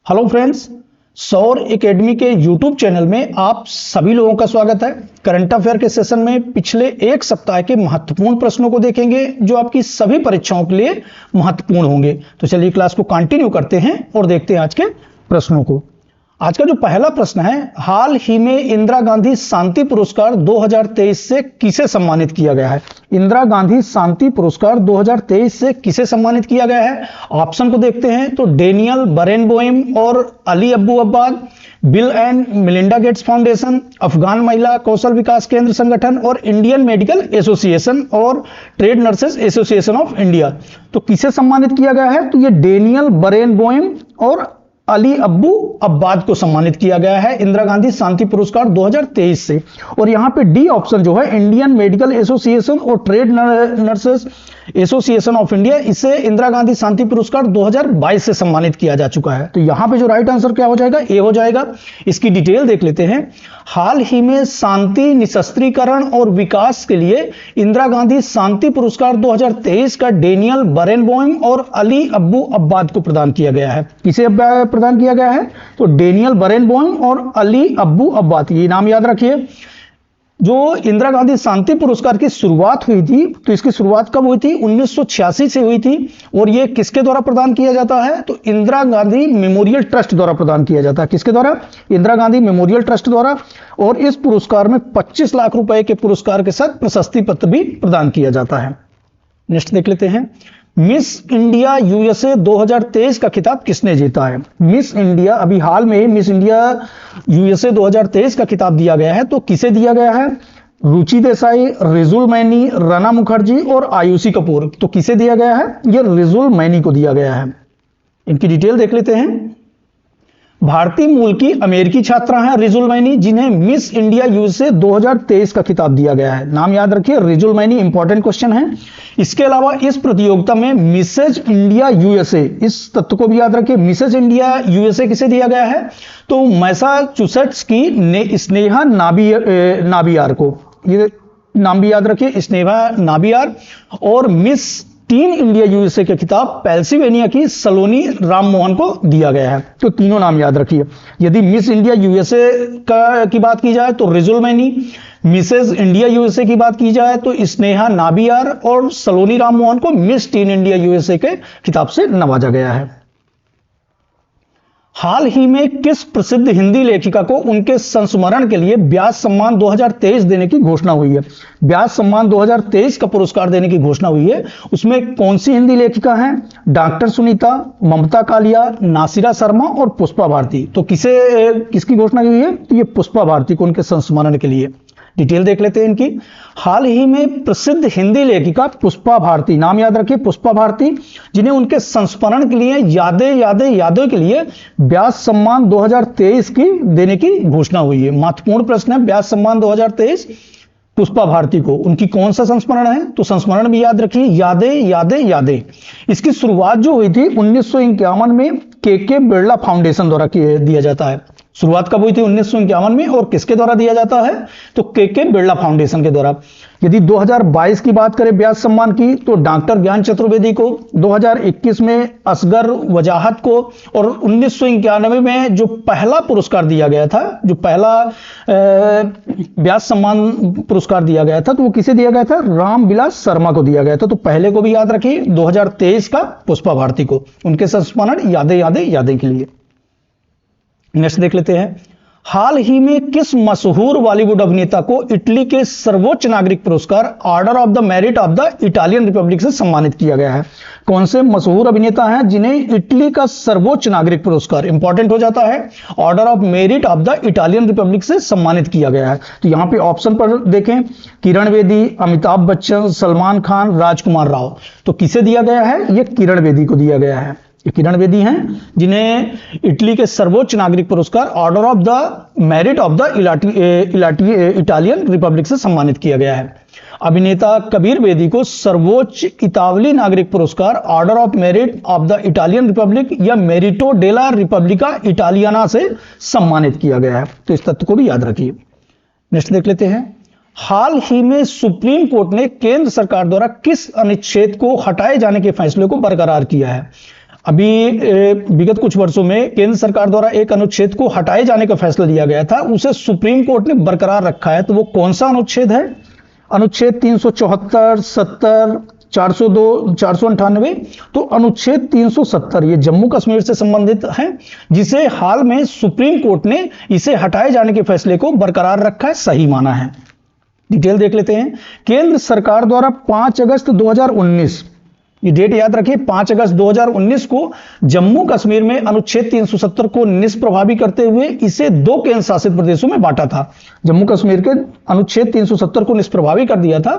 Hello friends, सौर academy के YouTube channel में आप सभी लोगों का स्वागत है। करंट अफेयर के सेशन में पिछले एक सप्ताह के महत्वपूर्ण प्रश्नों को देखेंगे जो आपकी सभी परीक्षाओं के लिए महत्वपूर्ण होंगे। तो चलिए क्लास को कंटिन्यू करते हैं और देखते हैं आज के प्रश्नों को। आज का जो पहला प्रश्न है, हाल ही में इंदिरा गांधी शांति पुरस्कार 2023 से किसे सम्मानित किया गया है? इंदिरा गांधी शांति पुरस्कार 2023 से किसे सम्मानित किया गया है? ऑप्शन को देखते हैं तो डेनियल बरेनबोइम और Ali Abu Abbad, Bill and Melinda Gates Foundation, Afghan महिला कौशल विकास केंद्र संगठन और इंडियन मेडिकल एसोसिएशन और Trained Nurses Association of India. तो किसे सम्मानित किया गया है? तो ये डेनियल बरेनबोइम और अली अब्बू अब्बाद को सम्मानित किया गया है इंदिरा गांधी शांति पुरस्कार 2023 से। और यहां पे डी ऑप्शन जो है इंडियन मेडिकल एसोसिएशन और Trained Nurses Association of India, इसे इंदिरा गांधी शांति पुरस्कार 2022 से सम्मानित किया जा चुका है। तो यहां पे जो राइट आंसर क्या हो जाएगा? ए हो जाएगा। इसकी डिटेल देख लेते हैं। हाल ही में शांति, निशस्त्रीकरण और विकास के लिए इंदिरा गांधी शांति पुरस्कार 2023 का डेनियल बरेनबोइम और अली अब्बू अब्बाद को प्रदान किया गया है। किसे प्रदान किया गया है? तो डेनियल बरेनबोइम और अली अब्बू अब्बाद, ये नाम याद रखिए। जो इंदिरा गांधी शांति पुरस्कार की शुरुआत हुई थी, तो इसकी शुरुआत कब हुई थी? 1986 से हुई थी। और ये किसके द्वारा प्रदान किया जाता है? तो इंदिरा गांधी मेमोरियल ट्रस्ट द्वारा प्रदान किया जाता है। किसके द्वारा? इंदिरा गांधी मेमोरियल ट्रस्ट द्वारा। और इस पुरस्कार में 25 लाख रुपए के पुरस्कार के साथ प्रशस्ति पत्र भी प्रदान किया जाता है। नेक्स्ट देख लेते हैं। मिस इंडिया यूएसए 2023 का खिताब किसने जीता है? मिस इंडिया, अभी हाल में मिस इंडिया यूएसए 2023 का खिताब दिया गया है। तो किसे दिया गया है? रुचि देसाई, रिजुल मैनी, राना मुखर्जी और आयुषी कपूर। तो किसे दिया गया है? ये रिजुल मैनी को दिया गया है। इनकी डिटेल देख लेते हैं। भारतीय मूल की अमेरिकी छात्रा हैं रिजुल मैनी, जिन्हें मिस इंडिया यूएसए 2023 का खिताब दिया गया है। नाम याद रखिए, रिजुल मैनी, इंपॉर्टेंट क्वेश्चन है। इसके अलावा इस प्रतियोगिता में मिसेज इंडिया यूएसए, इस तत्व को भी याद रखिए, मिसेज इंडिया यूएसए किसे दिया गया है? तो मैसाचुसेट्स की स्नेहा नाबियार को, ये नाम भी याद रखिए, स्नेहा नाबियार। और मिस टीन इंडिया यूएसए के खिताब पेंसिल्वेनिया की सलोनी राममोहन को दिया गया है। तो तीनों नाम याद रखिए। यदि मिस इंडिया यूएसए की बात की जाए तो Rijul Maini, Mrs India USA की बात की जाए तो स्नेहा नाबियार और सलोनी राममोहन को मिस टीन इंडिया यूएसए के खिताब से नवाजा गया है। हाल ही में किस प्रसिद्ध हिंदी लेखिका को उनके संस्मरण के लिए व्यास सम्मान 2023 देने की घोषणा हुई है? व्यास सम्मान 2023 का पुरस्कार देने की घोषणा हुई है। उसमें कौन सी हिंदी लेखिका हैं? डॉक्टर सुनीता, ममता कालिया, नासिरा शर्मा और पुष्पा भारती। तो किसकी घोषणा की हुई है? तो ये पुष्पा भारती को उनके संस्मरण के लिए। डिटेल देख लेते हैं इनकी। हाल ही में प्रसिद्ध हिंदी लेखिका पुष्पा भारती, नाम याद रखिए, पुष्पा भारती, जिन्हें उनके संस्मरण के लिए यादें के लिए व्यास सम्मान 2023 की देने की घोषणा हुई है। महत्वपूर्ण प्रश्न है। व्यास सम्मान 2023 पुष्पा भारती को, उनकी कौन सा संस्मरण है? तो संस्मरण भी याद रखिए, यादें। इसकी शुरुआत जो हुई थी 1951 में के बिरला फाउंडेशन द्वारा दिया जाता है। शुरुआत कब हुई थी? 1951 में। और किसके द्वारा दिया जाता है? तो के बिरला फाउंडेशन के द्वारा। यदि 2022 की बात करें व्यास सम्मान की, तो डॉक्टर ज्ञान चतुर्वेदी को, 2021 में असगर वजाहत को, और 1991 में जो पहला पुरस्कार दिया गया था, जो पहला व्यास सम्मान पुरस्कार दिया गया था, तो वो किसे दिया गया था? रामविलास शर्मा को दिया गया था। तो पहले को भी याद रखिए, 2023 का पुष्पा भारती को, उनके संस्मरण यादें के लिए। नेक्स्ट देख लेते हैं। हाल ही में किस मशहूर बॉलीवुड अभिनेता को इटली के सर्वोच्च नागरिक पुरस्कार order of the merit of the Italian Republic से सम्मानित किया गया है? कौन से मशहूर अभिनेता हैं जिन्हें इटली का सर्वोच्च नागरिक पुरस्कार, इंपॉर्टेंट हो जाता है, order of merit of the Italian Republic से सम्मानित किया गया है? तो यहां पे ऑप्शन पर देखें, किरण बेदी, अमिताभ बच्चन, सलमान खान, राजकुमार राव। तो किसे दिया गया है? ये किरण बेदी को दिया गया है। ये किरण बेदी हैं जिन्हें इटली के सर्वोच्च नागरिक पुरस्कार order of the merit of the Italian Republic से सम्मानित किया गया है। अभिनेता कबीर बेदी को सर्वोच्च इतावली नागरिक पुरस्कार order of merit of the Italian Republic या मेरिटो डेला रिपब्लिका इटालियाना से सम्मानित किया गया है। तो इस तथ्य को भी याद रखिए। नेक्स्ट देख लेते हैं। हाल ही में सुप्रीम कोर्ट ने केंद्र सरकार द्वारा किस अनुच्छेद को हटाए जाने के फैसले को बरकरार किया है? अभी विगत कुछ वर्षों में केंद्र सरकार द्वारा एक अनुच्छेद को हटाए जाने का फैसला लिया गया था, उसे सुप्रीम कोर्ट ने बरकरार रखा है। तो वो कौन सा अनुच्छेद है? अनुच्छेद 374, 70, 402, 498। तो अनुच्छेद 370 ये जम्मू कश्मीर से संबंधित है, जिसे हाल में सुप्रीम कोर्ट ने इसे हटाए जाने के फैसले को बरकरार रखा है, सही माना है। डिटेल देख लेते हैं। केंद्र सरकार द्वारा 5 अगस्त 2019, ये डेट याद रखिए, 5 अगस्त 2019 को जम्मू कश्मीर में अनुच्छेद 370 को निष्प्रभावी करते हुए इसे 2 केंद्र शासित प्रदेशों में बांटा था। जम्मू कश्मीर के अनुच्छेद 370 को निष्प्रभावी कर दिया था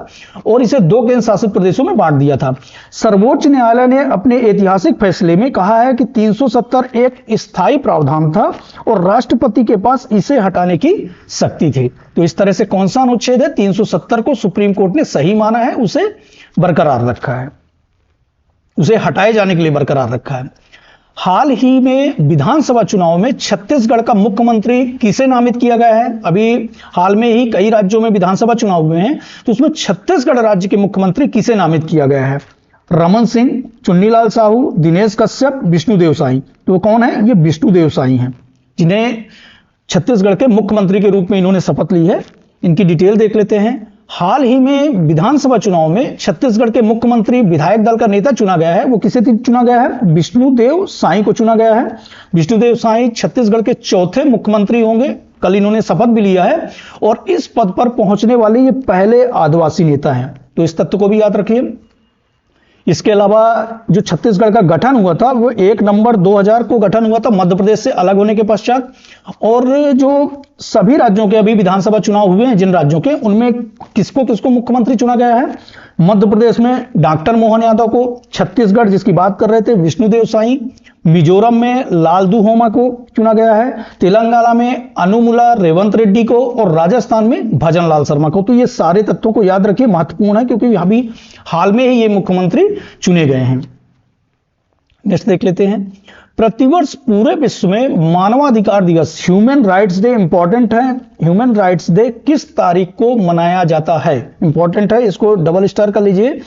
और इसे 2 केंद्र शासित प्रदेशों में बांट दिया था। सर्वोच्च न्यायालय ने अपने ऐतिहासिक फैसले में कहा है कि 370 एक स्थायी प्रावधान था और राष्ट्रपति के पास इसे हटाने की शक्ति थी। तो इस तरह से कौन सा अनुच्छेद है? 370 को सुप्रीम कोर्ट ने सही माना है, उसे बरकरार रखा है, उसे हटाए जाने के लिए बरकरार रखा है। हाल ही में विधानसभा चुनाव में छत्तीसगढ़ का मुख्यमंत्री किसे नामित किया गया है? अभी हाल में ही कई राज्यों में विधानसभा चुनाव हुए हैं, तो उसमें छत्तीसगढ़ राज्य के मुख्यमंत्री किसे नामित किया गया है? रमन सिंह, चुन्नीलाल साहू, दिनेश कश्यप, विष्णुदेव साई। तो वो कौन है? ये विष्णुदेव साई हैं, जिन्हें छत्तीसगढ़ के मुख्यमंत्री के रूप में इन्होंने शपथ ली है। इनकी डिटेल देख लेते हैं। हाल ही में विधानसभा चुनाव में छत्तीसगढ़ के मुख्यमंत्री विधायक दल का नेता चुना गया है। वो किसे चुना गया है? विष्णुदेव साई को चुना गया है। विष्णुदेव साई छत्तीसगढ़ के चौथे मुख्यमंत्री होंगे। कल इन्होंने शपथ भी लिया है और इस पद पर पहुंचने वाले ये पहले आदिवासी नेता हैं। तो इस तथ्य को भी याद रखिए। इसके अलावा जो छत्तीसगढ़ का गठन हुआ था वो 1 नवंबर 2000 को गठन हुआ था, मध्य प्रदेश से अलग होने के पश्चात। और जो सभी राज्यों के अभी विधानसभा चुनाव हुए हैं, जिन राज्यों के, उनमें किसको किसको मुख्यमंत्री चुना गया है? मध्य प्रदेश में डॉक्टर मोहन यादव को, छत्तीसगढ़ जिसकी बात कर रहे थे विष्णुदेव साई, मिजोरम में लालदू होमा को चुना गया है, तेलंगाना में अनुमुला रेवंत रेड्डी को और राजस्थान में भजन लाल शर्मा को। तो ये सारे तत्वों को याद रखिए, महत्वपूर्ण है, क्योंकि अभी हाल में ही ये मुख्यमंत्री चुने गए हैं। नेक्स्ट देख लेते हैं। प्रतिवर्ष पूरे विश्व में मानवाधिकार दिवस, ह्यूमन राइट्स डे इंपॉर्टेंट है। ह्यूमन राइट्स डे किस तारीख को मनाया जाता है? इंपॉर्टेंट है, इसको डबल स्टार कर लीजिए।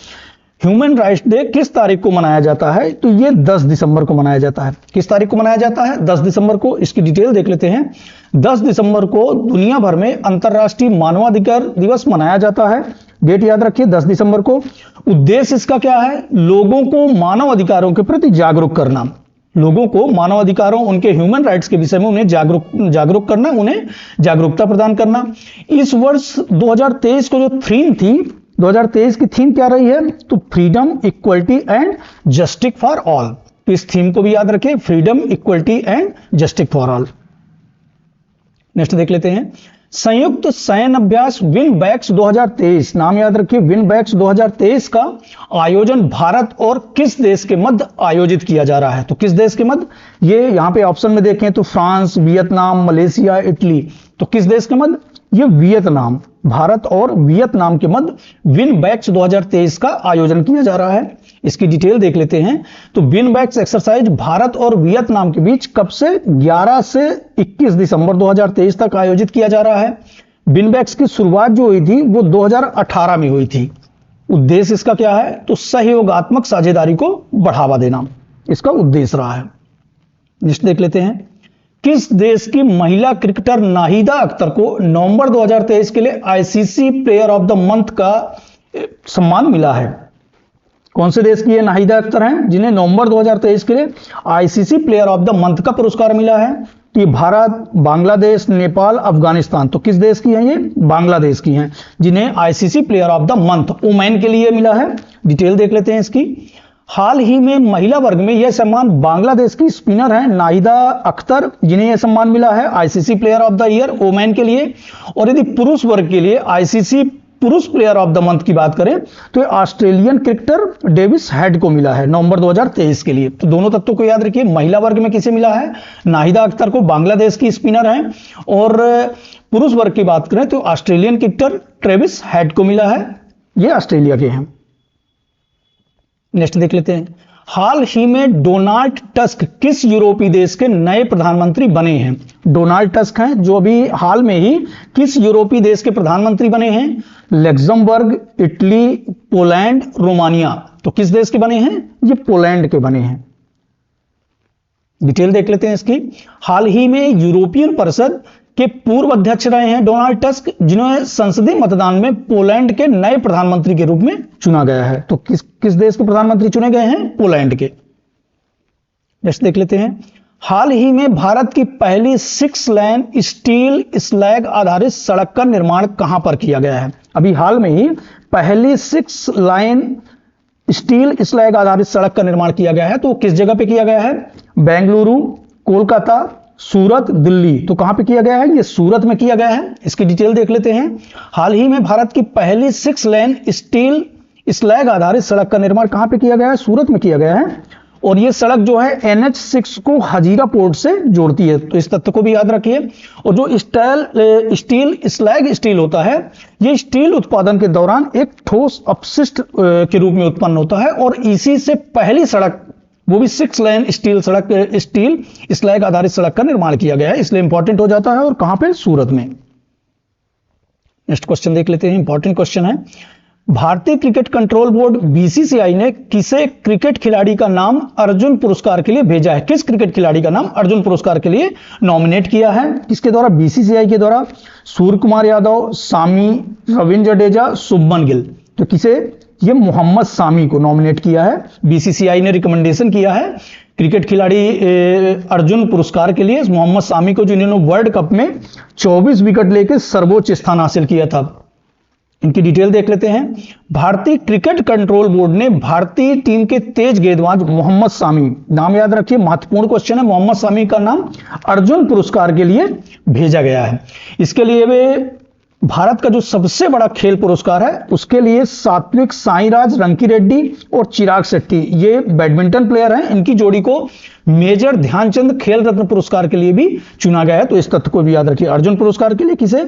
ह्यूमन राइट्स डे किस तारीख को मनाया जाता है? तो ये 10 दिसंबर को मनाया जाता है। किस तारीख को मनाया जाता है? 10 दिसंबर को। इसकी डिटेल देख लेते हैं। 10 दिसंबर को दुनिया भर में अंतर्राष्ट्रीय मानवाधिकार दिवस मनाया जाता है। डेट याद रखिए, 10 दिसंबर को। उद्देश्य इसका क्या है? लोगों को मानव अधिकारों के प्रति जागरूक करना। लोगों को मानव अधिकारों, उनके ह्यूमन राइट्स के विषय में उन्हें जागरूक करना, उन्हें जागरूकता प्रदान करना। इस वर्ष 2023 को जो थीम थी, 2023 की थीम क्या रही है? तो freedom, equality and justice for all. तो इस थीम को भी याद रखें, freedom, equality and justice for all. Next देख लेते हैं। संयुक्त सैन्य अभ्यास विन बैक्स 2023, नाम याद रखिए, विन बैक्स 2023 का आयोजन भारत और किस देश के मध्य आयोजित किया जा रहा है? तो किस देश के मध्य? ये यहां पे ऑप्शन में देखें तो फ्रांस, वियतनाम, मलेशिया, इटली। तो किस देश के मध्य? ये वियतनाम, भारत और वियतनाम के मध्य विन बैक्स 2023 का आयोजन किया जा रहा है। इसकी डिटेल देख लेते हैं। तो विन बैक्स एक्सरसाइज भारत और वियतनाम के बीच कब से? 11 से 21 दिसंबर 2023 तक आयोजित किया जा रहा है। विन बैक्स की शुरुआत जो हुई थी वो 2018 में हुई थी। उद्देश्य इसका क्या है? तो सहयोगात्मक साझेदारी को बढ़ावा देना इसका उद्देश्य रहा है। नेक्स्ट देख लेते हैं। किस देश की महिला क्रिकेटर नाहिदा अख्तर को नवंबर 2023 के लिए ICC player of the month का सम्मान मिला है? कौन से देश की ये नाहिदा अख्तर हैं जिन्हें नवंबर 2023 के लिए ICC player of the month का पुरस्कार मिला है? तो ये भारत, बांग्लादेश, नेपाल, अफगानिस्तान। तो किस देश की हैं ये? बांग्लादेश की हैं, जिन्हें ICC player of the month women के लिए मिला है। डिटेल देख लेते हैं इसकी। हाल ही में महिला वर्ग में यह सम्मान बांग्लादेश की स्पिनर है नाहिदा अख्तर, जिन्हें यह सम्मान मिला है ICC player of the year women के लिए। और यदि पुरुष वर्ग के लिए आईसीसी पुरुष प्लेयर ऑफ द मंथ की बात करें तो ऑस्ट्रेलियन क्रिकेटर डेविस हेड को मिला है नवंबर 2023 के लिए। तो दोनों तत्वों को याद रखिए। महिला वर्ग में किसे मिला है? नाहिदा अख्तर को, बांग्लादेश की स्पिनर हैं। और पुरुष वर्ग की बात करें तो ऑस्ट्रेलियन क्रिकेटर ट्रेविस हेड को मिला है, ये ऑस्ट्रेलिया के हैं। नेक्स्ट देख लेते हैं। हाल ही में डोनाल्ड टस्क किस यूरोपीय देश के नए प्रधानमंत्री बने हैं? डोनाल्ड टस्क हैं जो अभी हाल में ही किस यूरोपीय देश के प्रधानमंत्री बने हैं? Luxembourg, Italy, Poland, Romania. तो किस देश के बने हैं? ये पोलैंड के बने हैं। डिटेल देख लेते हैं इसकी। हाल ही में यूरोपियन परिषद के पूर्व अध्यक्ष रहे हैं डोनाल्ड टस्क, जिन्होंने संसदीय मतदान में पोलैंड के नए प्रधानमंत्री के रूप में चुना गया है। तो किस देश के प्रधानमंत्री चुने गए हैं? पोलैंड के। नेक्स्ट देख लेते हैं। हाल ही में भारत की पहली 6 लेन स्टील स्लैग आधारित सड़क का निर्माण कहां पर किया गया है? अभी हाल में ही पहली 6 लाइन स्टील स्लैग आधारित सड़क का निर्माण किया गया है। तो किस जगह पे किया गया है? बेंगलुरु, कोलकाता, सूरत, दिल्ली। तो कहां पे किया गया है? ये सूरत में किया गया है। इसकी डिटेल देख लेते हैं। हाल ही में भारत की पहली 6 लेन स्टील स्लैग आधारित सड़क का निर्माण कहां पे किया गया है? सूरत में किया गया है। और ये सड़क जो है NH6 को हजीरा पोर्ट से जोड़ती है। तो इस तथ्य को भी याद रखिए। और जो स्टील स्लैग स्टील होता है, ये स्टील उत्पादन के दौरान एक ठोस अपशिष्ट के रूप में उत्पन्न होता है, और इसी से पहली सड़क, वो भी 6 लेन स्टील स्लैग आधारित सड़क का निर्माण किया गया है, इसलिए इंपॉर्टेंट हो जाता है। और कहां पे? सूरत में। नेक्स्ट क्वेश्चन देख लेते हैं। इंपॉर्टेंट क्वेश्चन है। भारतीय क्रिकेट कंट्रोल बोर्ड BCCI ने किसे क्रिकेट खिलाड़ी का नाम अर्जुन पुरस्कार के लिए भेजा है? किस क्रिकेट खिलाड़ी का नाम अर्जुन पुरस्कार के लिए नॉमिनेट किया है? किसके द्वारा? BCCI के द्वारा। सूर्य कुमार यादव, सामी, रविंद्र जडेजा, शुभमन गिल। तो किसे? ये मोहम्मद सामी को नॉमिनेट किया है। BCCI ने रिकमेंडेशन किया है क्रिकेट खिलाड़ी अर्जुन पुरस्कार के लिए मोहम्मद सामी को, जिन्होंने वर्ल्ड कप में 24 विकेट लेकर सर्वोच्च स्थान हासिल किया था। इनकी डिटेल देख लेते हैं। भारतीय क्रिकेट कंट्रोल बोर्ड ने भारतीय टीम के तेज गेंदबाज मोहम्मद सामी, नाम याद रखिए, महत्वपूर्ण क्वेश्चन है, मोहम्मद सामी का नाम अर्जुन पुरस्कार के लिए भेजा गया है। इसके लिए वे भारत का जो सबसे बड़ा खेल पुरस्कार है, उसके लिए सात्विक साईराज रंकीरेड्डी और चिराग शेट्टी, ये बैडमिंटन प्लेयर हैं, इनकी जोड़ी को मेजर ध्यानचंद खेल रत्न पुरस्कार के लिए भी चुना गया है। तो इस तथ्य को भी याद रखिए। अर्जुन पुरस्कार के लिए किसे?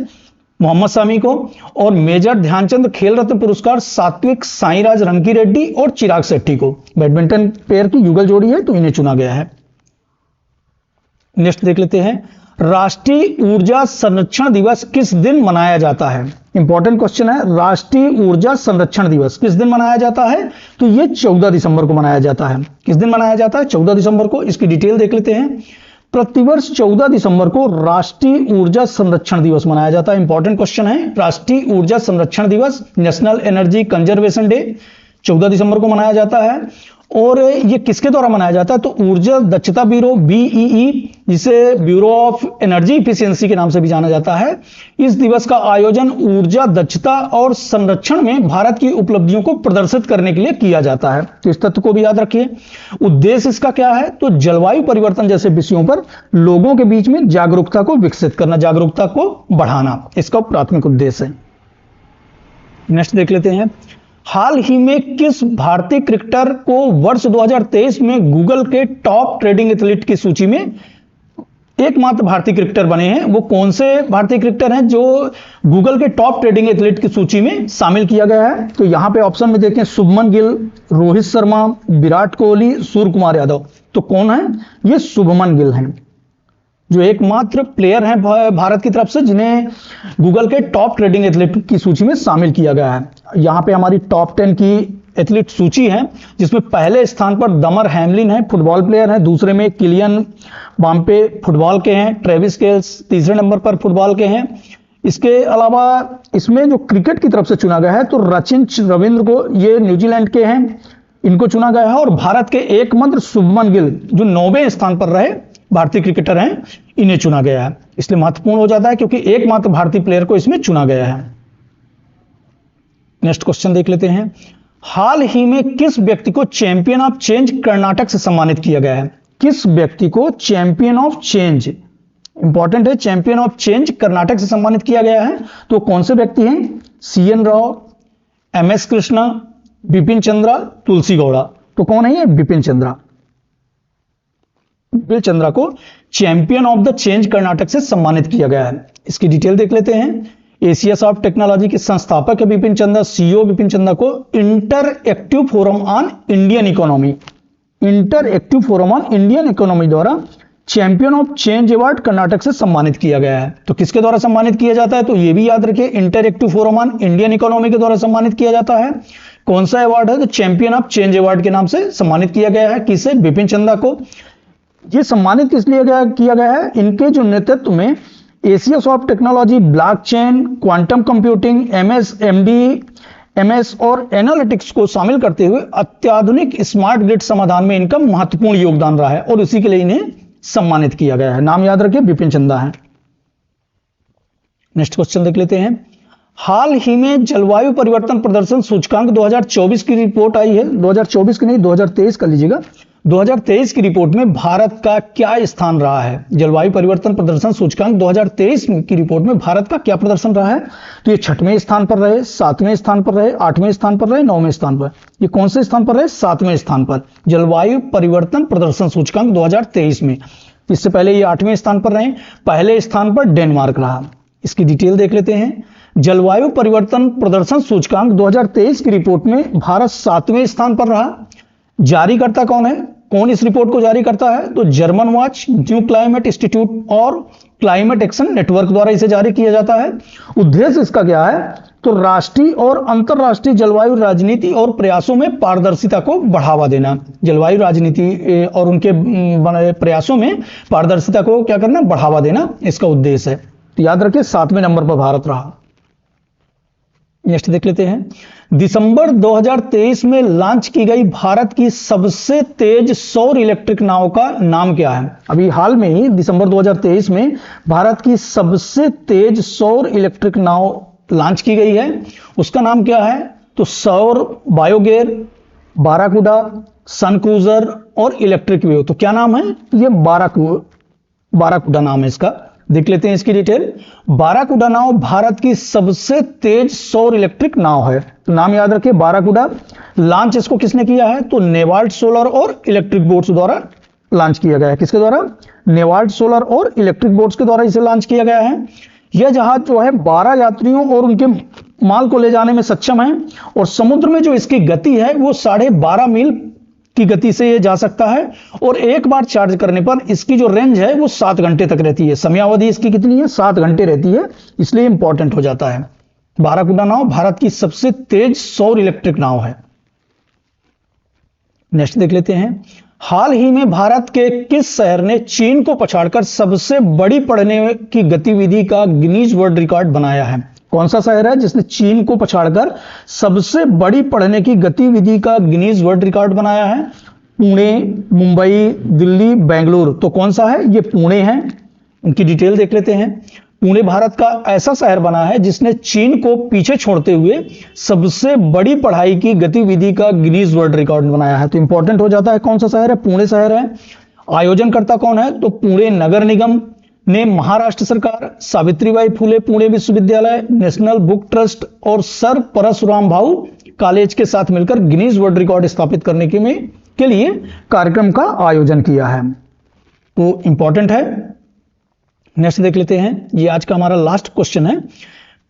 मोहम्मद सामी को। और मेजर ध्यानचंद खेल रत्न पुरस्कार सात्विक साईराज रंकीरेड्डी और चिराग शेट्टी को, बैडमिंटन प्लेयर की युगल जोड़ी है, तो इन्हें चुना गया है। नेक्स्ट देख लेते हैं। राष्ट्रीय ऊर्जा संरक्षण दिवस किस दिन मनाया जाता है? इंपॉर्टेंट क्वेश्चन है। राष्ट्रीय ऊर्जा संरक्षण दिवस किस दिन मनाया जाता है? तो यह 14 दिसंबर को मनाया जाता है। किस दिन मनाया जाता है? 14 दिसंबर को। इसकी डिटेल देख लेते हैं। प्रतिवर्ष 14 दिसंबर को राष्ट्रीय ऊर्जा संरक्षण दिवस मनाया जाता है। इंपॉर्टेंट क्वेश्चन है। राष्ट्रीय ऊर्जा संरक्षण दिवस, नेशनल एनर्जी कंजर्वेशन डे, 14 दिसंबर को मनाया जाता है। और ये किसके द्वारा मनाया जाता है? तो ऊर्जा दक्षता ब्यूरो BEE, जिसे ब्यूरो ऑफ एनर्जी इफिशियंसी के नाम से भी जाना जाता है, इस दिवस का आयोजन ऊर्जा दक्षता और संरक्षण में भारत की उपलब्धियों को प्रदर्शित करने के लिए किया जाता है। तो इस तथ्य को भी याद रखिए। उद्देश्य इसका क्या है? तो जलवायु परिवर्तन जैसे विषयों पर लोगों के बीच में जागरूकता को विकसित करना, जागरूकता को बढ़ाना, इसका प्राथमिक उद्देश्य है। नेक्स्ट देख लेते हैं। हाल ही में किस भारतीय क्रिकेटर को वर्ष 2023 में गूगल के टॉप ट्रेडिंग एथलीट की सूची में एकमात्र भारतीय क्रिकेटर बने हैं? वो कौन से भारतीय क्रिकेटर हैं जो गूगल के टॉप ट्रेडिंग एथलीट की सूची में शामिल किया गया है? तो यहां पे ऑप्शन में देखें, शुभमन गिल, रोहित शर्मा, विराट कोहली, सूर्य कुमार यादव। तो कौन है? ये शुभमन गिल हैं, जो एकमात्र प्लेयर हैं भारत की तरफ से जिन्हें गूगल के टॉप ट्रेडिंग एथलीट की सूची में शामिल किया गया है। यहां पे हमारी टॉप 10 की एथलीट सूची है, जिसमें पहले स्थान पर दमर हैमलिन है, फुटबॉल प्लेयर है। दूसरे में किलियन बाम्पे फुटबॉल के हैं। ट्रेविस केल्स तीसरे नंबर पर फुटबॉल के हैं। इसके अलावा इसमें जो क्रिकेट की तरफ से चुना गया है, तो रचिन रविंद्र को, ये न्यूजीलैंड के हैं, इनको चुना गया है। और भारत के एकमात्र शुभमन गिल, जो 9वें स्थान पर रहे भारतीय क्रिकेटर हैं, इन्हें चुना गया है। इसलिए महत्वपूर्ण हो जाता है क्योंकि एकमात्र भारतीय प्लेयर को इसमें चुना गया है। नेक्स्ट क्वेश्चन देख लेते हैं। हाल ही में किस व्यक्ति को चैंपियन ऑफ चेंज कर्नाटक से सम्मानित किया गया है? किस व्यक्ति को चैंपियन ऑफ चेंज, इंपॉर्टेंट है, चैंपियन ऑफ चेंज कर्नाटक से सम्मानित किया गया है? तो कौन से व्यक्ति हैं? CN राव, MS कृष्णा, बिपिन चंद्रा, तुलसी गौड़ा। तो कौन है ये? बिपिन चंद्रा। बिपिन चंद्रा को champion of the change Karnataka से सम्मानित किया गया है। इसकी डिटेल देख लेते हैं। एशिया सॉफ्ट टेक्नोलॉजी के संस्थापक है बिपिन चंद्रा। CEO बिपिन चंद्रा को Interactive Forum on Indian Economy, Interactive Forum on Indian Economy द्वारा Champion of Change Award Karnataka से सम्मानित किया गया है। तो किसके द्वारा सम्मानित किया जाता है? तो यह भी याद रखिए, interactive Forum on Indian economy के द्वारा सम्मानित किया जाता है। कौन सा अवार्ड है? तो चैंपियन ऑफ चेंज अवार्ड के नाम से सम्मानित किया गया है। किसे? बिपिन चंद्रा को। ये सम्मानित किस लिए किया गया है? इनके जो नेतृत्व में Asia's of technology, blockchain, quantum computing, MS और एनालिटिक्स को शामिल करते हुए अत्याधुनिक स्मार्ट ग्रिड समाधान में इनका महत्वपूर्ण योगदान रहा है और इसी के लिए इन्हें सम्मानित किया गया है। नाम याद रखिए, विपिन चंदा है। नेक्स्ट क्वेश्चन देख लेते हैं। हाल ही में जलवायु परिवर्तन प्रदर्शन सूचकांक 2024 की रिपोर्ट आई है। 2024 की नहीं, 2023 कर लीजिएगा। 2023 की रिपोर्ट में भारत का क्या स्थान रहा है? जलवायु परिवर्तन प्रदर्शन सूचकांक 2023 की रिपोर्ट में भारत का क्या प्रदर्शन रहा है? तो ये 6वें स्थान पर रहे, 7वें स्थान पर रहे, 8वें स्थान पर रहे, 9वें स्थान पर। ये कौन से स्थान पर रहे? 7वें स्थान पर जलवायु परिवर्तन प्रदर्शन सूचकांक 2023 में। इससे पहले ये 8वें स्थान पर रहे। पहले स्थान पर डेनमार्क रहा। इसकी डिटेल देख लेते हैं। जलवायु परिवर्तन प्रदर्शन सूचकांक 2023 की रिपोर्ट में भारत 7वें स्थान पर रहा। जारीकर्ता कौन है? कौन इस रिपोर्ट को जारी करता है? तो German watch, new climate institute और क्लाइमेट एक्शन नेटवर्क द्वारा इसे जारी किया जाता है। उद्देश्य इसका क्या है? तो राष्ट्रीय और अंतरराष्ट्रीय जलवायु राजनीति और प्रयासों में पारदर्शिता को बढ़ावा देना। जलवायु राजनीति और उनके प्रयासों में पारदर्शिता को क्या करना? बढ़ावा देना इसका उद्देश्य है। तो याद रखिए 7वें नंबर पर भारत रहा। नेक्स्ट देख लेते हैं। दिसंबर 2023 में लॉन्च की गई भारत की सबसे तेज सौर इलेक्ट्रिक नाव का नाम क्या है? अभी हाल में ही दिसंबर 2023 में भारत की सबसे तेज सौर इलेक्ट्रिक नाव लॉन्च की गई है। उसका नाम क्या है? तो सौर बायोगेर, बाराकुडा, सन क्रूजर और इलेक्ट्रिक वेव। तो क्या नाम है? ये बाराकुडा नाम है इसका। देख लेते हैं इसकी डिटेल। बाराकुडा नाव भारत की सबसे तेज सौर इलेक्ट्रिक नाव है। तो नाम याद रखिए, बाराकुडा। लॉन्च इसको किसने किया है? तो नेवाल्ट सोलर और इलेक्ट्रिक बोट्स द्वारा लॉन्च किया गया है। किसके द्वारा? नेवाल्ट सोलर और इलेक्ट्रिक बोट्स के द्वारा इसे लॉन्च किया गया है। यह जहाज जो है 12 यात्रियों और उनके माल को ले जाने में सक्षम है और समुद्र में जो इसकी गति है वो 12.5 मील की गति से ये जा सकता है और एक बार चार्ज करने पर इसकी जो रेंज है वो 7 घंटे तक रहती है। समयावधि इसकी कितनी है? 7 घंटे रहती है, इसलिए इंपॉर्टेंट हो जाता है। बाराकुडा नाव भारत की सबसे तेज सौर इलेक्ट्रिक नाव है। नेक्स्ट देख लेते हैं। हाल ही में भारत के किस शहर ने चीन को पछाड़कर सबसे बड़ी पढ़ने की गतिविधि का गिनीज वर्ल्ड रिकॉर्ड बनाया है? कौन सा शहर है जिसने चीन को पछाड़कर सबसे बड़ी पढ़ने की गतिविधि का गिनीज वर्ल्ड रिकॉर्ड बनाया है? पुणे, मुंबई, दिल्ली, बेंगलुरु। तो कौन सा है? ये पुणे है। उनकी डिटेल देख लेते हैं। पुणे भारत का ऐसा शहर बना है जिसने चीन को पीछे छोड़ते हुए सबसे बड़ी पढ़ाई की गतिविधि का गिनीज वर्ल्ड रिकॉर्ड बनाया है। तो इंपॉर्टेंट हो जाता है कौन सा शहर है? पुणे शहर है। आयोजनकर्ता कौन है? तो पुणे नगर निगम ने महाराष्ट्र सरकार, सावित्रीबाई फुले पुणे विश्वविद्यालय, नेशनल बुक ट्रस्ट और सर परशुराम भाऊ कॉलेज के साथ मिलकर गिनीज वर्ल्ड रिकॉर्ड स्थापित करने के लिए कार्यक्रम का आयोजन किया है। तो इंपॉर्टेंट है। नेक्स्ट देख लेते हैं। ये आज का हमारा लास्ट क्वेश्चन है।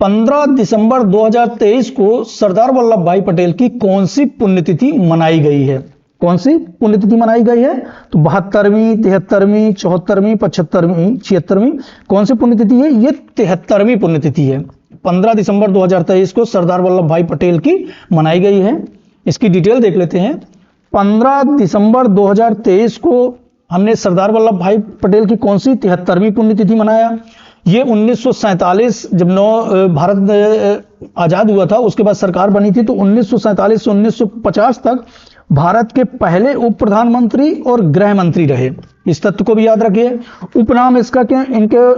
15 दिसंबर 2023 को सरदार वल्लभ भाई पटेल की कौन सी पुण्यतिथि मनाई गई है? कौन सी पुण्यतिथि मनाई गई है? तो 72वीं, 73वीं, 74वीं, 75वीं, 76वीं। कौन सी पुण्यतिथि है? ये 73वीं पुण्यतिथि है। 15 दिसंबर 2023 को सरदार वल्लभ भाई पटेल की मनाई गई है। इसकी डिटेल देख लेते हैं। 15 दिसंबर 2023 को हमने सरदार वल्लभ भाई पटेल की कौन सी 73वीं पुण्यतिथि मनाया? ये 1947 जब भारत आजाद हुआ था, उसके बाद सरकार बनी थी, तो 1947 से 1950 तक भारत के पहले उप प्रधानमंत्री और गृह मंत्री रहे। इस तथ्य को भी याद रखिए। उपनाम इसका क्या?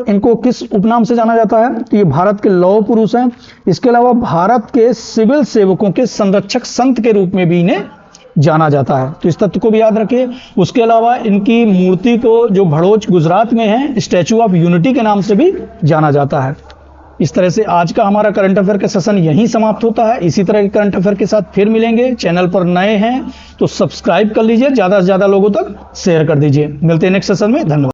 इनको किस उपनाम से जाना जाता है? तो ये भारत के लौह पुरुष हैं। इसके अलावा भारत के सिविल सेवकों के संरक्षक संत के रूप में भी इन्हें जाना जाता है। तो इस तथ्य को भी याद रखिए। उसके अलावा इनकी मूर्ति को जो भड़ोच गुजरात में है, स्टैचू ऑफ यूनिटी के नाम से भी जाना जाता है। इस तरह से आज का हमारा करंट अफेयर का सेशन यहीं समाप्त होता है। इसी तरह के करंट अफेयर के साथ फिर मिलेंगे। चैनल पर नए हैं तो सब्सक्राइब कर लीजिए, ज्यादा से ज्यादा लोगों तक शेयर कर दीजिए। मिलते हैं नेक्स्ट सेशन में। धन्यवाद।